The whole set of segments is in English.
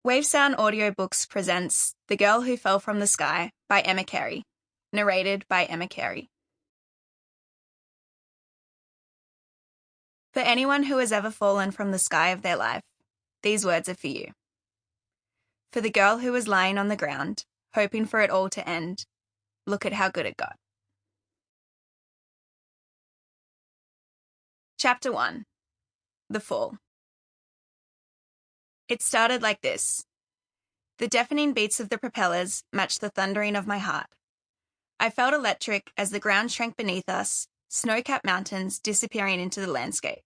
Wavesound Audiobooks presents The Girl Who Fell from the Sky by Emma Carey, narrated by Emma Carey. For anyone who has ever fallen from the sky of their life, these words are for you. For the girl who was lying on the ground, hoping for it all to end, look at how good it got. Chapter 1. The Fall. It started like this. The deafening beats of the propellers matched the thundering of my heart. I felt electric as the ground shrank beneath us, snow-capped mountains disappearing into the landscape.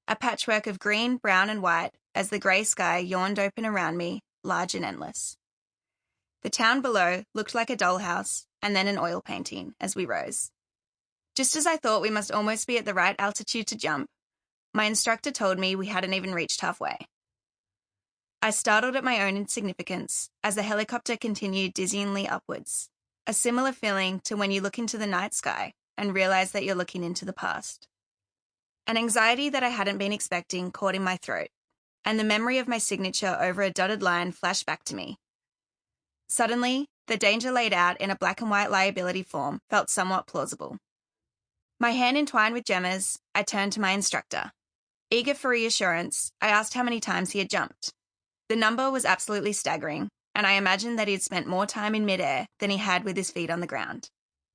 A patchwork of green, brown, and white as the grey sky yawned open around me, large and endless. The town below looked like a dollhouse and then an oil painting as we rose. Just as I thought we must almost be at the right altitude to jump, my instructor told me we hadn't even reached halfway. I startled at my own insignificance as the helicopter continued dizzyingly upwards, a similar feeling to when you look into the night sky and realize that you're looking into the past. An anxiety that I hadn't been expecting caught in my throat, and the memory of my signature over a dotted line flashed back to me. Suddenly, the danger laid out in a black and white liability form felt somewhat plausible. My hand entwined with Gemma's, I turned to my instructor. Eager for reassurance, I asked how many times he had jumped. The number was absolutely staggering, and I imagined that he had spent more time in midair than he had with his feet on the ground.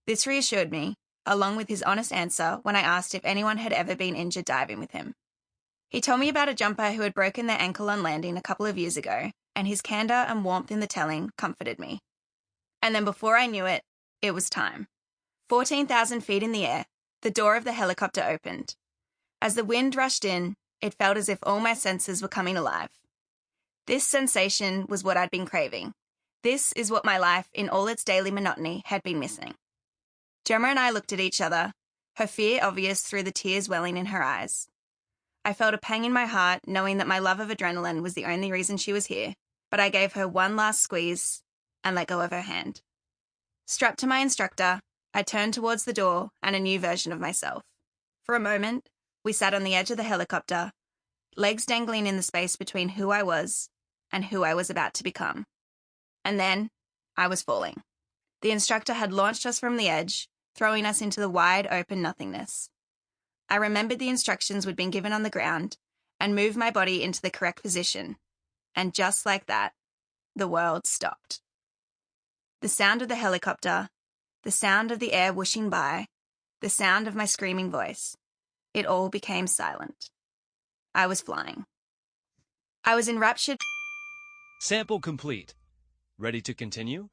This reassured me, along with his honest answer when I asked if anyone had ever been injured diving with him. He told me about a jumper who had broken their ankle on landing a couple of years ago, and his candor and warmth in the telling comforted me. And then before I knew it, it was time. 14,000 feet in the air, the door of the helicopter opened. As the wind rushed in, it felt as if all my senses were coming alive. This sensation was what I'd been craving. This is what my life, in all its daily monotony, had been missing. Gemma and I looked at each other, her fear obvious through the tears welling in her eyes. I felt a pang in my heart knowing that my love of adrenaline was the only reason she was here, but I gave her one last squeeze and let go of her hand. Strapped to my instructor, I turned towards the door and a new version of myself. For a moment, we sat on the edge of the helicopter, legs dangling in the space between who I was and who I was about to become. And then, I was falling. The instructor had launched us from the edge, throwing us into the wide open nothingness. I remembered the instructions we'd been given on the ground and moved my body into the correct position. And just like that, the world stopped. The sound of the helicopter, the sound of the air whooshing by, the sound of my screaming voice, it all became silent. I was flying. I was enraptured. Sample complete. Ready to continue?